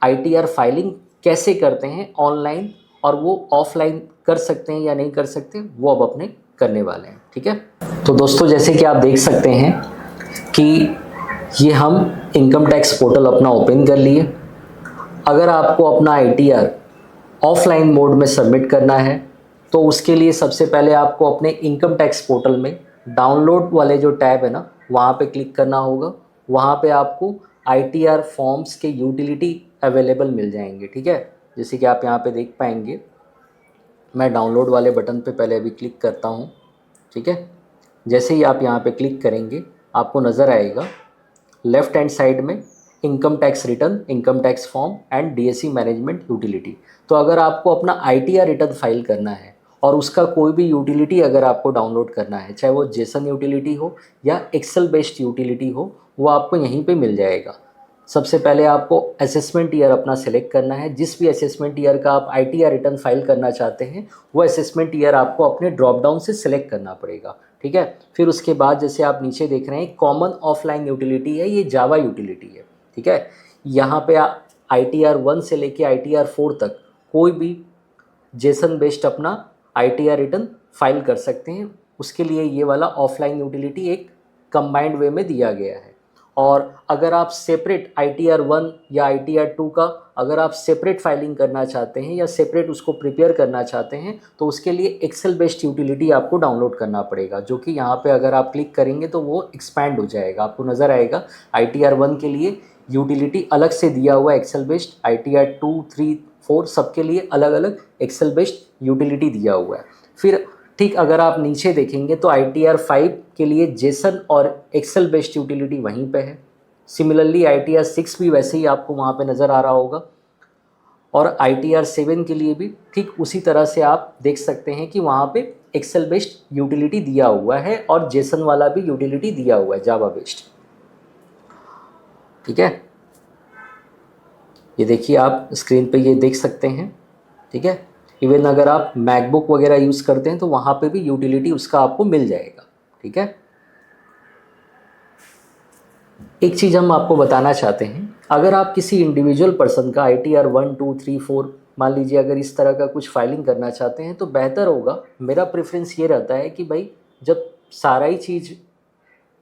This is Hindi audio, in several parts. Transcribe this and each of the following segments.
आईटीआर फाइलिंग कैसे करते हैं ऑनलाइन, और वो ऑफलाइन कर सकते हैं या नहीं कर सकते, वो अब अपने करने वाले हैं। ठीक है, तो दोस्तों जैसे कि आप देख सकते हैं कि ये हम इनकम टैक्स पोर्टल अपना ओपन कर लिए। अगर आपको अपना आईटीआर ऑफलाइन मोड में सबमिट करना है तो उसके लिए सबसे पहले आपको अपने इनकम टैक्स पोर्टल में डाउनलोड वाले जो टैब है ना, वहाँ पे क्लिक करना होगा। वहाँ पे आपको आईटीआर फॉर्म्स के यूटिलिटी अवेलेबल मिल जाएंगे। ठीक है, जैसे कि आप यहाँ पे देख पाएंगे, मैं डाउनलोड वाले बटन पे पहले अभी क्लिक करता हूँ। ठीक है, जैसे ही आप यहाँ पे क्लिक करेंगे आपको नज़र आएगा लेफ्ट हैंड साइड में income tax return, income tax form and DSC management utility. तो अगर आपको अपना आईटीआर रिटर्न फाइल करना है और उसका कोई भी यूटिलिटी अगर आपको डाउनलोड करना है, चाहे वो जेसन यूटिलिटी हो या एक्सेल बेस्ड यूटिलिटी हो, वो आपको यहीं पे मिल जाएगा। सबसे पहले आपको असेसमेंट ईयर अपना सेलेक्ट करना है। जिस भी असेसमेंट ईयर का आप आईटीआर रिटर्न फाइल करना चाहते हैं वो असेसमेंट ईयर आपको अपने ड्रॉप डाउन से सिलेक्ट करना पड़ेगा। ठीक है, फिर उसके बाद जैसे आप नीचे देख रहे हैं कॉमन ऑफलाइन यूटिलिटी है, ये जावा यूटिलिटी है। ठीक है, यहाँ पे आप आईटीआर 1 से लेके आईटीआर 4 तक कोई भी जेसन बेस्ड अपना आईटीआर रिटर्न फाइल कर सकते हैं। उसके लिए ये वाला ऑफलाइन यूटिलिटी एक कंबाइंड वे में दिया गया है। और अगर आप सेपरेट आईटीआर 1 या आईटीआर 2 का अगर आप सेपरेट फाइलिंग करना चाहते हैं या सेपरेट उसको प्रिपेयर करना चाहते हैं तो उसके लिए एक्सेल बेस्ड यूटिलिटी आपको डाउनलोड करना पड़ेगा, जो कि यहाँ पे अगर आप क्लिक करेंगे तो वो एक्सपैंड हो जाएगा। आपको नज़र आएगा आईटीआर 1 के लिए यूटिलिटी अलग से दिया हुआ है एक्सेल बेस्ड, आईटीआर 2, 3, 4 सबके लिए अलग अलग एक्सेल बेस्ड यूटिलिटी दिया हुआ है। फिर ठीक अगर आप नीचे देखेंगे तो आईटीआर 5 के लिए जेसन और एक्सेल बेस्ड यूटिलिटी वहीं पे है। सिमिलरली आईटीआर 6 भी वैसे ही आपको वहाँ पे नज़र आ रहा होगा। और आईटीआर 7 के लिए भी ठीक उसी तरह से आप देख सकते हैं कि वहाँ पे एक्सेल बेस्ड यूटिलिटी दिया हुआ है और जेसन वाला भी यूटिलिटी दिया हुआ है जावा बेस्ड। ठीक है, ये देखिए आप स्क्रीन पे ये देख सकते हैं। ठीक है, इवन अगर आप मैकबुक वगैरह यूज़ करते हैं तो वहाँ पे भी यूटिलिटी उसका आपको मिल जाएगा। ठीक है, एक चीज़ हम आपको बताना चाहते हैं, अगर आप किसी इंडिविजुअल पर्सन का आईटीआर 1, 2, 3, 4 मान लीजिए अगर इस तरह का कुछ फाइलिंग करना चाहते हैं तो बेहतर होगा, मेरा प्रेफरेंस ये रहता है कि भाई जब सारा ही चीज़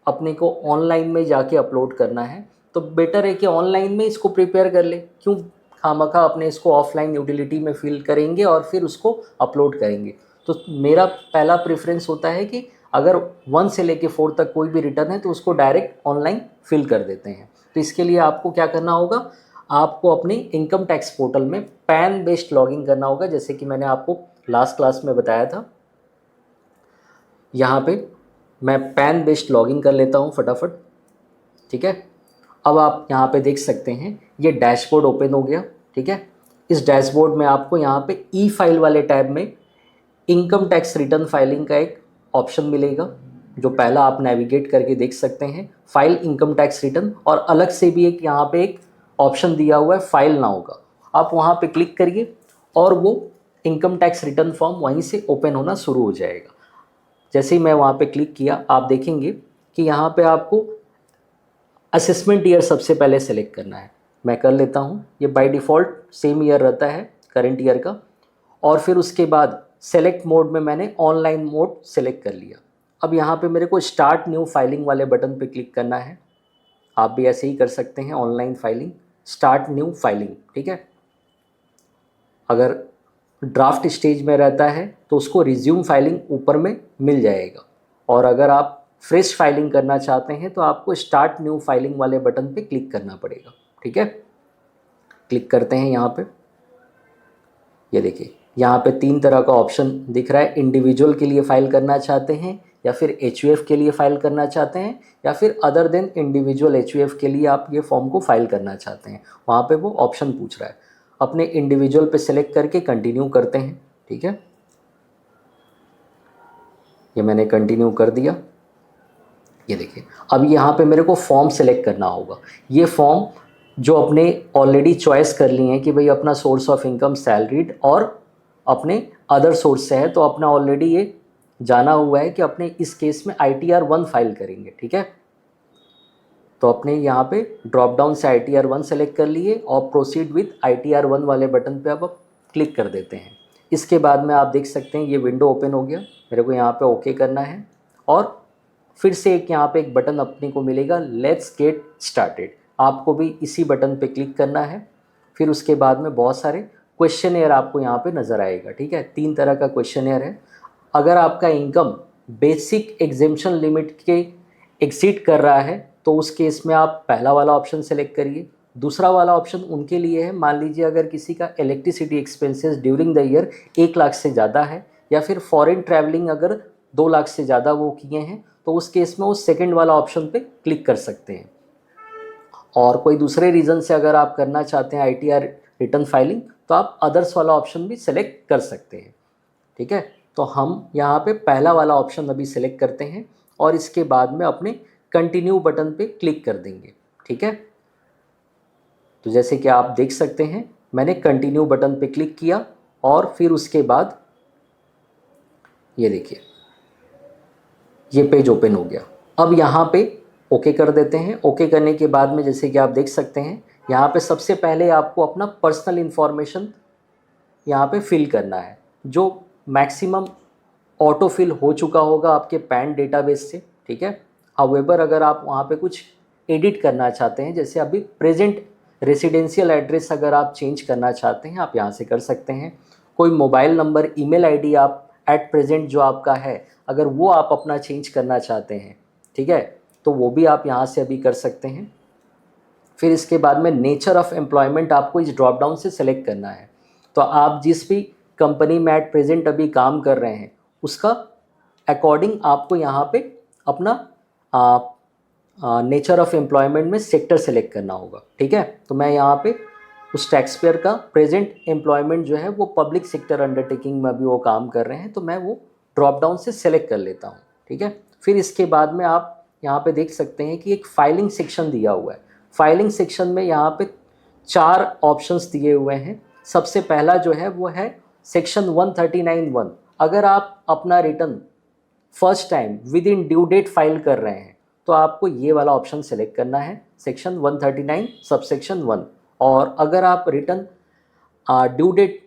अपने को ऑनलाइन में जाके अपलोड करना है तो बेटर है कि ऑनलाइन में इसको प्रिपेयर कर ले। क्यों खामखा अपने इसको ऑफलाइन यूटिलिटी में फिल करेंगे और फिर उसको अपलोड करेंगे। तो मेरा पहला प्रेफरेंस होता है कि अगर 1 से लेके 4 तक कोई भी रिटर्न है तो उसको डायरेक्ट ऑनलाइन फिल कर देते हैं। तो इसके लिए आपको क्या करना होगा, आपको अपने इनकम टैक्स पोर्टल में पैन बेस्ड लॉगिन करना होगा, जैसे कि मैंने आपको लास्ट क्लास में बताया था। यहाँ पे मैं पैन बेस्ड लॉगिन कर लेता हूँ फटाफट। ठीक है, अब आप यहाँ पे देख सकते हैं ये डैशबोर्ड ओपन हो गया। ठीक है, इस डैशबोर्ड में आपको यहाँ पे ई फाइल वाले टैब में इनकम टैक्स रिटर्न फाइलिंग का एक ऑप्शन मिलेगा, जो पहला आप नेविगेट करके देख सकते हैं फाइल इनकम टैक्स रिटर्न, और अलग से भी एक यहाँ पे एक ऑप्शन दिया हुआ है फाइल नाउ का। आप वहाँ पे क्लिक करिए और वो इनकम टैक्स रिटर्न फॉर्म वहीं से ओपन होना शुरू हो जाएगा। जैसे ही मैं वहाँ पे क्लिक किया आप देखेंगे कि यहाँ पे आपको असेसमेंट ईयर सबसे पहले सेलेक्ट करना है। मैं कर लेता हूँ, ये बाय डिफ़ॉल्ट सेम ईयर रहता है करंट ईयर का। और फिर उसके बाद सेलेक्ट मोड में मैंने ऑनलाइन मोड सेलेक्ट कर लिया। अब यहाँ पे मेरे को स्टार्ट न्यू फाइलिंग वाले बटन पे क्लिक करना है। आप भी ऐसे ही कर सकते हैं, online filing, start new filing. ठीक है, अगर ड्राफ्ट स्टेज में रहता है तो उसको रिज्यूम फाइलिंग ऊपर में मिल जाएगा, और अगर आप फ्रेश फाइलिंग करना चाहते हैं तो आपको स्टार्ट न्यू फाइलिंग वाले बटन पे क्लिक करना पड़ेगा। ठीक है, क्लिक करते हैं यहाँ पे। ये देखिए यहाँ पे 3 तरह का ऑप्शन दिख रहा है, इंडिविजुअल के लिए फाइल करना चाहते हैं या फिर एचयूएफ के लिए फाइल करना चाहते हैं या फिर अदर देन इंडिविजुअल एचयूएफ के लिए आप ये फॉर्म को फाइल करना चाहते हैं। वहाँ पे वो ऑप्शन पूछ रहा है, अपने इंडिविजुअल पे सेलेक्ट करके कंटिन्यू करते हैं। ठीक है, ये मैंने कंटिन्यू कर दिया। ये देखिए अब यहाँ पे मेरे को फॉर्म सेलेक्ट करना होगा। ये फॉर्म जो अपने ऑलरेडी चॉइस कर लिए हैं कि भाई अपना सोर्स ऑफ इनकम सैलरीड और अपने अदर सोर्स से है, तो अपना ऑलरेडी ये जाना हुआ है कि अपने इस केस में आईटीआर 1 फाइल करेंगे। ठीक है, तो अपने यहाँ पे ड्रॉप डाउन से ITR1 सेलेक्ट कर लिए और प्रोसीड विथ ITR1 वाले बटन पे अब क्लिक कर देते हैं। इसके बाद में आप देख सकते हैं ये विंडो ओपन हो गया। मेरे को यहाँ पे ओके करना है और फिर से एक यहाँ पे एक बटन अपने को मिलेगा, लेट्स गेट स्टार्टेड। आपको भी इसी बटन पे क्लिक करना है। फिर उसके बाद में बहुत सारे क्वेश्चनेयर आपको यहाँ पे नज़र आएगा। ठीक है, 3 तरह का क्वेश्चनेयर है। अगर आपका इनकम बेसिक एग्जेम्पशन लिमिट के एक्सीड कर रहा है तो उस केस में आप पहला वाला ऑप्शन सेलेक्ट करिए। दूसरा वाला ऑप्शन उनके लिए है, मान लीजिए अगर किसी का electricity expenses during the year 1 lakh से ज़्यादा है या फिर फॉरेन ट्रैवलिंग अगर 2 लाख से ज़्यादा वो किए हैं तो उस केस में वो सेकंड वाला ऑप्शन पे क्लिक कर सकते हैं। और कोई दूसरे रीज़न से अगर आप करना चाहते हैं ITR रिटर्न फाइलिंग तो आप अदर्स वाला ऑप्शन भी सेलेक्ट कर सकते हैं। ठीक है, तो हम यहाँ पे पहला वाला ऑप्शन अभी सेलेक्ट करते हैं और इसके बाद में अपने कंटिन्यू बटन पे क्लिक कर देंगे। ठीक है, तो जैसे कि आप देख सकते हैं मैंने कंटिन्यू बटन पे क्लिक किया और फिर उसके बाद ये देखिए ये पेज ओपन हो गया। अब यहाँ पे ओके कर देते हैं। ओके करने के बाद में जैसे कि आप देख सकते हैं यहाँ पे सबसे पहले आपको अपना पर्सनल इन्फॉर्मेशन यहाँ पे फिल करना है, जो मैक्सिमम ऑटो फिल हो चुका होगा आपके पैन डेटाबेस से। ठीक है, हाउएवर अगर आप वहाँ पे कुछ एडिट करना चाहते हैं, जैसे अभी प्रेजेंट रेसिडेंशियल एड्रेस अगर आप चेंज करना चाहते हैं आप यहाँ से कर सकते हैं। कोई मोबाइल नंबर, ईमेल आईडी आप एट प्रेजेंट जो आपका है अगर वो आप अपना चेंज करना चाहते हैं, ठीक है, तो वो भी आप यहाँ से अभी कर सकते हैं। फिर इसके बाद में नेचर ऑफ एम्प्लॉयमेंट आपको इस ड्रॉप डाउन से सेलेक्ट करना है। तो आप जिस भी कंपनी में एट प्रेजेंट अभी काम कर रहे हैं उसका अकॉर्डिंग आपको यहाँ पे अपना नेचर ऑफ एम्प्लॉयमेंट में सेक्टर सेलेक्ट करना होगा। ठीक है, तो मैं यहाँ पे उस टैक्स पेयर का प्रेजेंट एम्प्लॉयमेंट जो है वो पब्लिक सेक्टर अंडरटेकिंग में अभी वो काम कर रहे हैं, तो मैं वो ड्रॉप डाउन से सेलेक्ट कर लेता हूँ। ठीक है, फिर इसके बाद में आप यहाँ पे देख सकते हैं कि एक फाइलिंग सेक्शन दिया हुआ है। फाइलिंग सेक्शन में यहाँ पे 4 ऑप्शंस दिए हुए हैं। सबसे पहला जो है वो है सेक्शन 139(1). अगर आप अपना return first time with in due date file कर रहे हैं तो आपको ये वाला ऑप्शन सेलेक्ट करना है, सेक्शन 139 सबसेक्शन 1। और अगर आप रिटर्न ड्यू डेट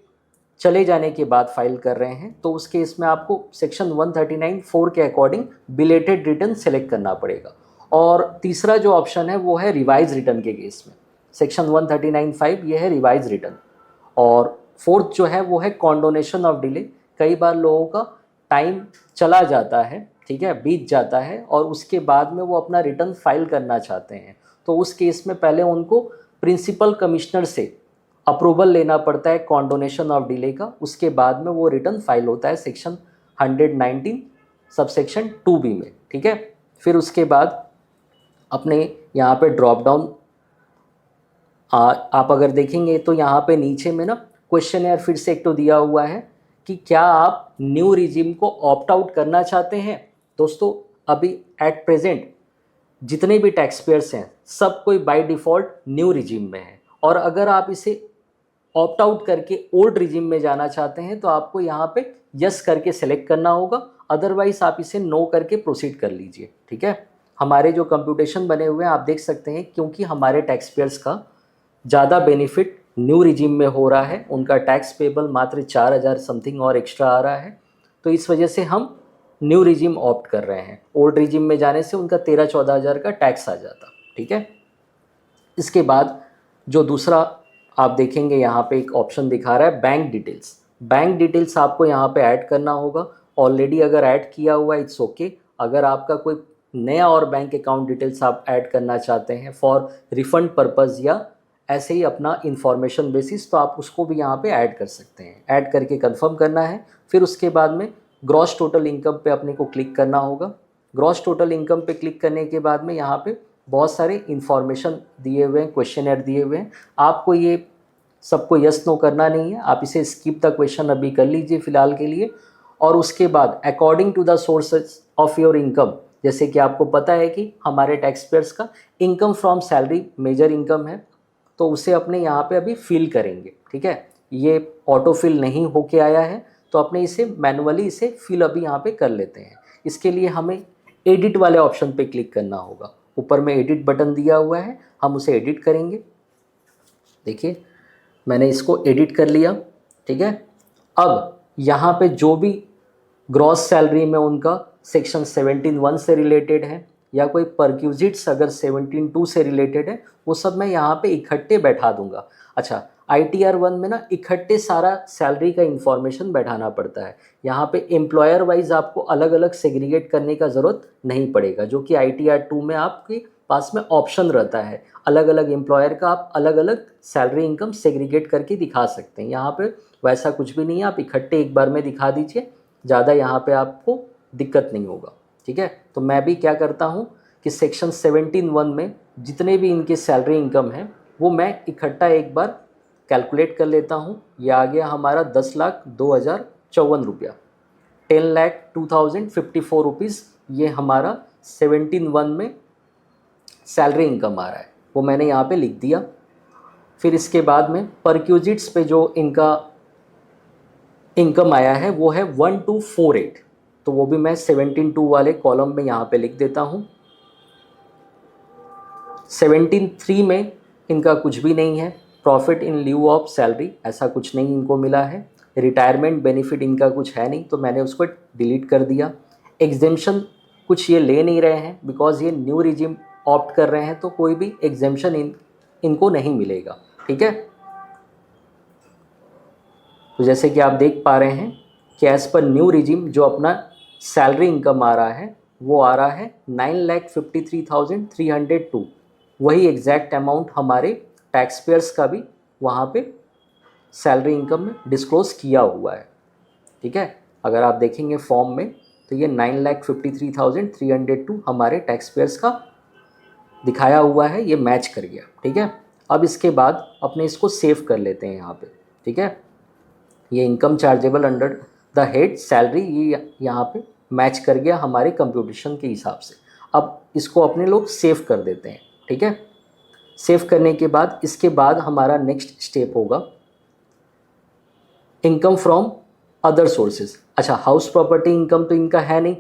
चले जाने के बाद फाइल कर रहे हैं तो उस केस में आपको सेक्शन 139(4) के अकॉर्डिंग बिलेटेड रिटर्न सेलेक्ट करना पड़ेगा। और तीसरा जो ऑप्शन है वो है रिवाइज रिटर्न के केस में, सेक्शन 139(5) ये है रिवाइज रिटर्न। और फोर्थ जो है वो है कॉन्डोनेशन ऑफ डिले। कई बार लोगों का टाइम चला जाता है, ठीक है, बीत जाता है और उसके बाद में वो अपना रिटर्न फाइल करना चाहते हैं, तो उस केस में पहले उनको प्रिंसिपल कमिश्नर से अप्रूवल लेना पड़ता है कॉन्डोनेशन ऑफ डिले का, उसके बाद में वो रिटर्न फाइल होता है सेक्शन 119 सबसेक्शन 2B में। ठीक है, फिर उसके बाद अपने यहाँ पे ड्रॉप डाउन आप अगर देखेंगे तो यहाँ पे नीचे में ना क्वेश्चनर फिर से एक तो दिया हुआ है कि क्या आप न्यू रिजीम को ऑप्ट आउट करना चाहते हैं। दोस्तों अभी एट प्रेजेंट जितने भी टैक्स पेयर्स हैं सब कोई बाय डिफ़ॉल्ट न्यू रिजीम में है, और अगर आप इसे ऑप्ट आउट करके ओल्ड रिजीम में जाना चाहते हैं तो आपको यहाँ पे यस करके सेलेक्ट करना होगा, अदरवाइज आप इसे नो करके प्रोसीड कर लीजिए। ठीक है, हमारे जो कंप्यूटेशन बने हुए हैं आप देख सकते हैं, क्योंकि हमारे टैक्स पेयर्स का ज़्यादा बेनिफिट न्यू रिजीम में हो रहा है, उनका टैक्स पेबल मात्र 4000 समथिंग और एक्स्ट्रा आ रहा है, तो इस वजह से हम न्यू रिजीम ऑप्ट कर रहे हैं। ओल्ड रिजीम में जाने से उनका 13-14 हज़ार का टैक्स आ जाता। ठीक है, इसके बाद जो दूसरा आप देखेंगे यहाँ पे एक ऑप्शन दिखा रहा है बैंक डिटेल्स। बैंक डिटेल्स आपको यहाँ पे ऐड करना होगा। ऑलरेडी अगर ऐड किया हुआ है इट्स ओके, अगर आपका कोई नया और बैंक अकाउंट डिटेल्स आप ऐड करना चाहते हैं फॉर रिफंड पर्पज़ या ऐसे ही अपना इंफॉर्मेशन बेसिस, तो आप उसको भी यहाँ पे ऐड कर सकते हैं। ऐड करके कंफर्म करना है। फिर उसके बाद में ग्रॉस टोटल इनकम पे अपने को क्लिक करना होगा। ग्रॉस टोटल इनकम पे क्लिक करने के बाद में यहाँ पे बहुत सारे इंफॉर्मेशन दिए हुए हैं, क्वेश्चनर दिए हुए हैं। आपको ये सबको यस नो करना नहीं है, आप इसे स्किप द क्वेश्चन अभी कर लीजिए फ़िलहाल के लिए। और उसके बाद according to the sources of your income, जैसे कि आपको पता है कि हमारे टैक्स पेयर्स का income from salary major income है, तो उसे अपने यहाँ पे अभी फिल करेंगे। ठीक है, ये ऑटो फिल नहीं होके आया है तो अपने इसे मैनुअली इसे फिल अभी यहाँ पे कर लेते हैं। इसके लिए हमें एडिट वाले ऑप्शन पे क्लिक करना होगा ऊपर में एडिट बटन दिया हुआ है, हम उसे एडिट करेंगे। देखिए मैंने इसको एडिट कर लिया, ठीक है। अब यहाँ पे जो भी ग्रॉस सैलरी में उनका सेक्शन 17(1) से रिलेटेड है या कोई परक्यूजिट्स अगर 17(2) से रिलेटेड है, वो सब मैं यहाँ पे इकट्ठे बैठा दूंगा। अच्छा, ITR-1 में ना इकट्ठे सारा सैलरी का इंफॉर्मेशन बैठाना पड़ता है। यहाँ पे एम्प्लॉयर वाइज आपको अलग अलग सेग्रीगेट करने का ज़रूरत नहीं पड़ेगा, जो कि ITR-2 में आपके पास में ऑप्शन रहता है। अलग अलग एम्प्लॉयर का आप अलग अलग सैलरी इनकम सेग्रीगेट करके दिखा सकते हैं। यहाँ पे वैसा कुछ भी नहीं है, आप इकट्ठे एक बार में दिखा दीजिए, ज़्यादा यहाँ पे आपको दिक्कत नहीं होगा, ठीक है। तो मैं भी क्या करता हूँ कि सेक्शन 17(1) में जितने भी इनके सैलरी इनकम है वो मैं इकट्ठा एक बार कैलकुलेट कर लेता हूँ। ये आ गया हमारा 10,02,054 रुपया, 10,02,054 रुपीज़। ये हमारा 17(1) में सैलरी इनकम आ रहा है, वो मैंने यहाँ पे लिख दिया। फिर इसके बाद में परक्यूजिट्स पे जो इनका इनकम आया है वो है 1248, तो वो भी मैं 17(2) वाले कॉलम में यहाँ पे लिख देता हूँ। 17(3) में इनका कुछ भी नहीं है, profit in lieu of salary ऐसा कुछ नहीं इनको मिला है। रिटायरमेंट बेनिफिट इनका कुछ है नहीं, तो मैंने उसको डिलीट कर दिया। एग्जेम्पशन कुछ ये ले नहीं रहे हैं बिकॉज ये न्यू रिजिम ऑप्ट कर रहे हैं, तो कोई भी एग्जेम्पशन इनको नहीं मिलेगा, ठीक है। तो जैसे कि आप देख पा रहे हैं कि एज़ पर न्यू रिजिम जो अपना सैलरी इनकम आ रहा है वो आ रहा है 9,53,302। वही एग्जैक्ट अमाउंट हमारे टैक्स पेयर्स का भी वहाँ पे सैलरी इनकम में डिस्क्लोज किया हुआ है, ठीक है। अगर आप देखेंगे फॉर्म में तो ये 9,53,302 हमारे टैक्स पेयर्स का दिखाया हुआ है, ये मैच कर गया, ठीक है। अब इसके बाद अपने इसको सेव कर लेते हैं यहाँ पे, ठीक है। ये income chargeable under the head salary ये यहाँ पे मैच कर गया हमारे कंप्यूटेशन के हिसाब से। अब इसको अपने लोग सेव कर देते हैं, ठीक है। सेव करने के बाद इसके बाद हमारा नेक्स्ट स्टेप होगा इनकम फ्रॉम अदर सोर्सेज। अच्छा, हाउस प्रॉपर्टी इनकम तो इनका है नहीं,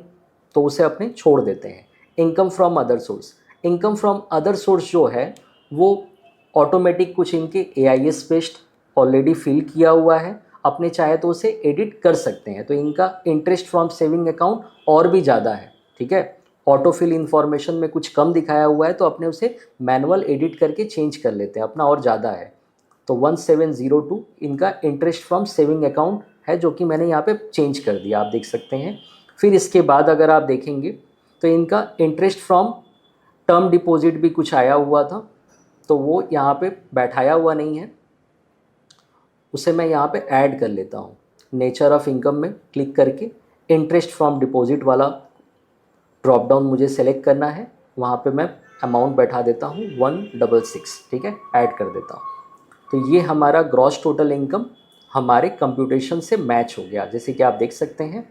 तो उसे अपने छोड़ देते हैं। Income from other source, income from other source जो है वो ऑटोमेटिक कुछ इनके AIS बेस्ड ऑलरेडी फिल किया हुआ है, अपने चाहे तो उसे एडिट कर सकते हैं। तो इनका इंटरेस्ट फ्रॉम सेविंग अकाउंट और भी ज़्यादा है, ठीक है। ऑटोफिल इन्फॉर्मेशन में कुछ कम दिखाया हुआ है, तो अपने उसे मैनुअल एडिट करके चेंज कर लेते हैं, अपना और ज़्यादा है। तो 1702 इनका इंटरेस्ट फ्रॉम सेविंग अकाउंट है, जो कि मैंने यहाँ पे चेंज कर दिया, आप देख सकते हैं। फिर इसके बाद अगर आप देखेंगे तो इनका इंटरेस्ट फ्रॉम टर्म डिपॉजिट भी कुछ आया हुआ था, तो वो यहाँ पे बैठाया हुआ नहीं है, उसे मैं यहाँ पे ऐड कर लेता हूँ। नेचर ऑफ इनकम में क्लिक करके इंटरेस्ट फ्रॉम डिपॉजिट वाला ड्रॉप डाउन मुझे सेलेक्ट करना है, वहाँ पे मैं अमाउंट बैठा देता हूँ 166, ठीक है, ऐड कर देता हूँ। तो ये हमारा ग्रॉस टोटल इनकम हमारे कंप्यूटेशन से मैच हो गया, जैसे कि आप देख सकते हैं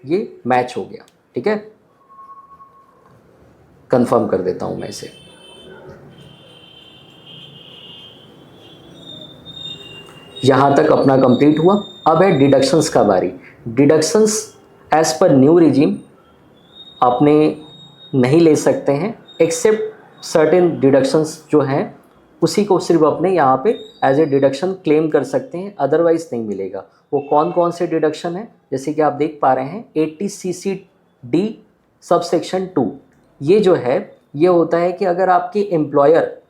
ये मैच हो गया, ठीक है। कंफर्म कर देता हूँ मैं इसे। यहाँ तक अपना कंप्लीट हुआ। अब है डिडक्शंस का बारी। Deductions as per new regime अपने नहीं ले सकते हैं, एक्सेप्ट सर्टेन डिडक्शंस जो हैं उसी को सिर्फ अपने यहाँ पे एज ए डिडक्शन क्लेम कर सकते हैं, अदरवाइज नहीं मिलेगा। वो कौन कौन से डिडक्शन है, जैसे कि आप देख पा रहे हैं 80CC(d) सबसेक्शन 2। ये जो है ये होता है कि अगर आपके एम्प्लॉयर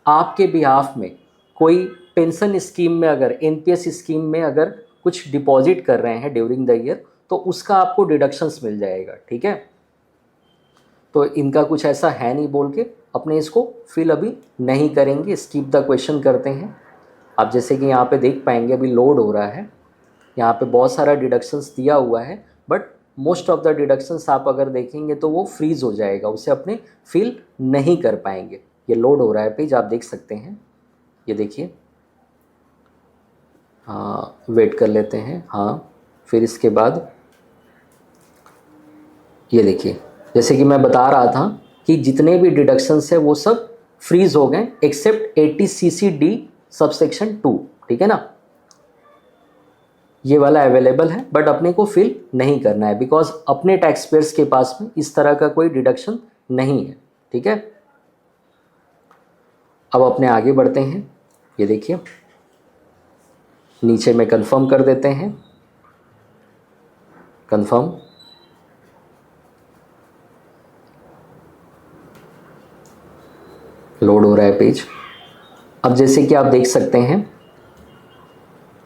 आपके बिहाफ में कोई पेंशन स्कीम में अगर NPS स्कीम में अगर कुछ डिपॉजिट कर रहे हैं ड्यूरिंग द ईयर, तो उसका आपको डिडक्शंस मिल जाएगा, ठीक है। तो इनका कुछ ऐसा है नहीं बोल के अपने इसको फिल अभी नहीं करेंगे, स्किप द क्वेश्चन करते हैं। आप जैसे कि यहाँ पे देख पाएंगे अभी लोड हो रहा है, यहाँ पे बहुत सारा डिडक्शंस दिया हुआ है, but most of the deductions आप अगर देखेंगे तो वो फ्रीज हो जाएगा, उसे अपने फिल नहीं कर पाएंगे। ये लोड हो रहा है पेज, आप देख सकते हैं, ये देखिए। हाँ, वेट कर लेते हैं। हाँ, फिर इसके बाद ये देखिए, जैसे कि मैं बता रहा था कि जितने भी डिडक्शंस है वो सब फ्रीज हो गए एक्सेप्ट 80CC(d) सबसेक्शन 2, ठीक है ना। ये वाला अवेलेबल है, बट अपने को फिल नहीं करना है बिकॉज अपने टैक्स पेयर्स के पास में इस तरह का कोई डिडक्शन नहीं है, ठीक है। अब अपने आगे बढ़ते हैं। ये देखिए नीचे में कंफर्म कर देते हैं, कंफर्म। लोड हो रहा है पेज। अब जैसे कि आप देख सकते हैं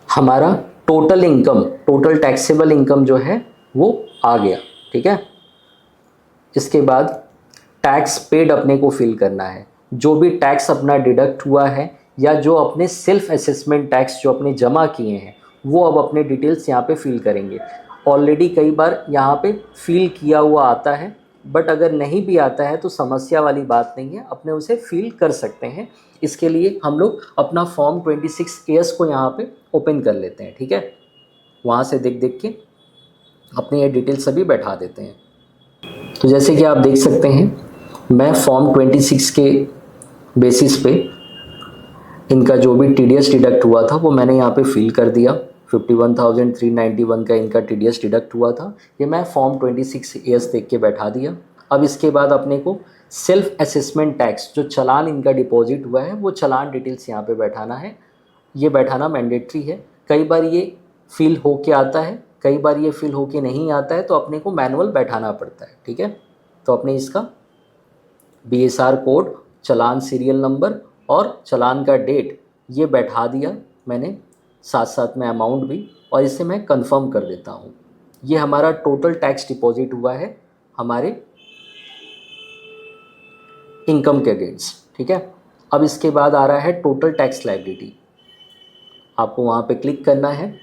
हमारा total income, total taxable income जो है वो आ गया। ठीक है, इसके बाद टैक्स पेड अपने को फिल करना है। जो भी टैक्स अपना डिडक्ट हुआ है या जो अपने सेल्फ असेसमेंट टैक्स जो अपने जमा किए हैं वो अब अपने डिटेल्स यहाँ पे फिल करेंगे। ऑलरेडी कई बार यहाँ पे फिल किया हुआ आता है, बट अगर नहीं भी आता है तो समस्या वाली बात नहीं है, अपने उसे फिल कर सकते हैं। इसके लिए हम लोग अपना फॉर्म 26A को यहाँ पे ओपन कर लेते हैं। ठीक है, वहाँ से देख देख के अपने ये डिटेल सभी बैठा देते हैं। तो जैसे कि आप देख सकते हैं मैं फॉर्म 26 के बेसिस पे इनका जो भी TDS डिडक्ट हुआ था वो मैंने यहाँ पे फिल कर दिया। 51,391 का इनका TDS डिडक्ट हुआ था, ये मैं फॉर्म 26A देख के बैठा दिया। अब इसके बाद अपने को सेल्फ असेसमेंट टैक्स जो चालान इनका डिपॉजिट हुआ है वो चालान डिटेल्स यहाँ पे बैठाना है। ये बैठाना मैंडेटरी है। कई बार ये फिल हो के आता है, कई बार ये फिल हो के नहीं आता है, तो अपने को मैनुअल बैठाना पड़ता है। ठीक है, तो अपने इसका BSR कोड, चालान सीरियल नंबर और चालान का डेट ये बैठा दिया मैंने, साथ साथ में अमाउंट भी, और इसे मैं कंफर्म कर देता हूँ। ये हमारा टोटल टैक्स डिपॉजिट हुआ है हमारे इनकम के अगेंस्ट। ठीक है, अब इसके बाद आ रहा है टोटल टैक्स लायबिलिटी। आपको वहाँ पे क्लिक करना है,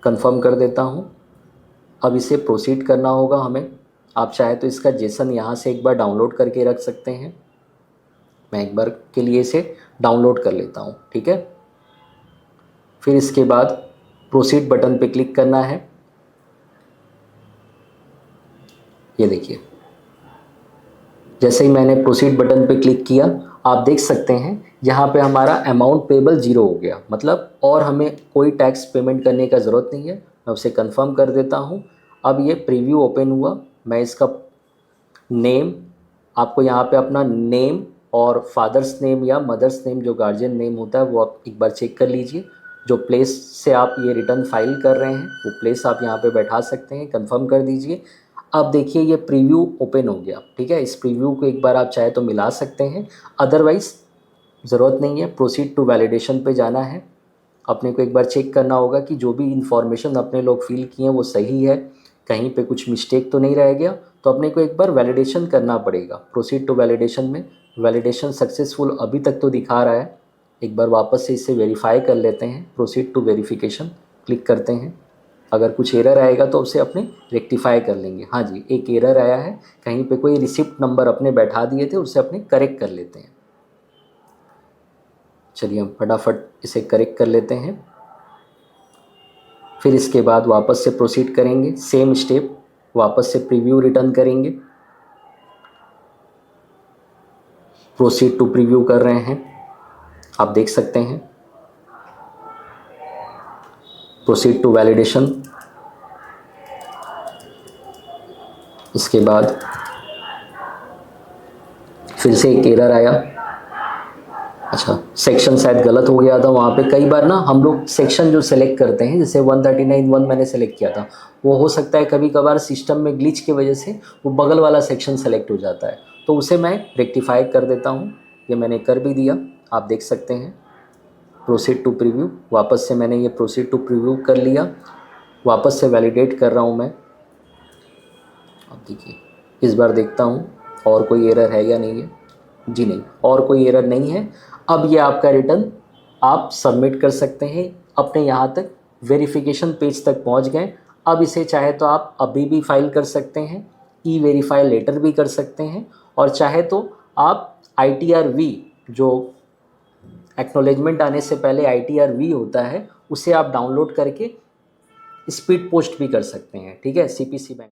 कंफर्म कर देता हूँ। अब इसे प्रोसीड करना होगा हमें। आप चाहे तो इसका जेसन यहाँ से एक बार डाउनलोड करके रख सकते हैं। मैं एक बार के लिए इसे डाउनलोड कर लेता हूँ। ठीक है, फिर इसके बाद प्रोसीड बटन पे क्लिक करना है। ये देखिए जैसे ही मैंने प्रोसीड बटन पे क्लिक किया आप देख सकते हैं यहाँ पे हमारा अमाउंट पेबल 0 हो गया, मतलब और हमें कोई टैक्स पेमेंट करने का ज़रूरत नहीं है। मैं उसे कंफर्म कर देता हूँ। अब ये प्रीव्यू ओपन हुआ। मैं इसका नेम, आपको यहाँ पे अपना नेम और फादर्स नेम या मदर्स नेम जो गार्जियन नेम होता है वो आप एक बार चेक कर लीजिए। जो प्लेस से आप ये रिटर्न फाइल कर रहे हैं वो प्लेस आप यहाँ पे बैठा सकते हैं, कंफर्म कर दीजिए। अब देखिए ये प्रीव्यू ओपन हो गया। ठीक है, इस प्रीव्यू को एक बार आप चाहे तो मिला सकते हैं, अदरवाइज़ ज़रूरत नहीं है। प्रोसीड टू वैलिडेशन पे जाना है। अपने को एक बार चेक करना होगा कि जो भी इंफॉर्मेशन अपने लोग फिल किए हैं वो सही है, कहीं पे कुछ मिस्टेक तो नहीं रह गया। तो अपने को एक बार वैलिडेशन करना पड़ेगा। प्रोसीड टू वैलिडेशन में वैलिडेशन सक्सेसफुल अभी तक तो दिखा रहा है। एक बार वापस से इसे वेरीफाई कर लेते हैं। प्रोसीड टू वेरिफिकेशन क्लिक करते हैं। अगर कुछ एरर आएगा तो उसे अपने रेक्टिफाई कर लेंगे। हाँ जी, एक एरर आया है, कहीं पे कोई रिसिप्ट नंबर अपने बैठा दिए थे, उसे अपने करेक्ट कर लेते हैं। चलिए हम फटाफट इसे करेक्ट कर लेते हैं। फिर इसके बाद वापस से प्रोसीड करेंगे, सेम स्टेप, वापस से प्रीव्यू रिटर्न करेंगे। प्रोसीड टू प्रीव्यू कर रहे हैं, आप देख सकते हैं। Proceed to validation. इसके बाद फिर से एक एरर आया। अच्छा, सेक्शन शायद गलत हो गया था वहाँ पे। कई बार ना हम लोग सेक्शन जो सेलेक्ट करते हैं, जैसे 139(1) मैंने सेलेक्ट किया था, वो हो सकता है कभी कभार सिस्टम में ग्लिच की वजह से वो बगल वाला सेक्शन सेलेक्ट हो जाता है, तो उसे मैं रेक्टिफाई कर देता हूँ। ये मैंने कर भी दिया, आप देख सकते हैं। प्रोसीड टू प्रीव्यू, वापस से मैंने ये प्रोसीड टू प्रीव्यू कर लिया। वापस से वैलिडेट कर रहा हूँ मैं। अब देखिए इस बार देखता हूँ और कोई एरर है या नहीं है। जी नहीं, और कोई एरर नहीं है। अब ये आपका रिटर्न आप सबमिट कर सकते हैं। अपने यहाँ तक वेरिफिकेशन पेज तक पहुँच गए। अब इसे चाहे तो आप अभी भी फाइल कर सकते हैं, ई-वेरीफाई लेटर भी कर सकते हैं, और चाहे तो आप ITR-V जो एक्नॉलेजमेंट आने से पहले ITR-V होता है उसे आप डाउनलोड करके स्पीड पोस्ट भी कर सकते हैं। ठीक है, CPC बैंक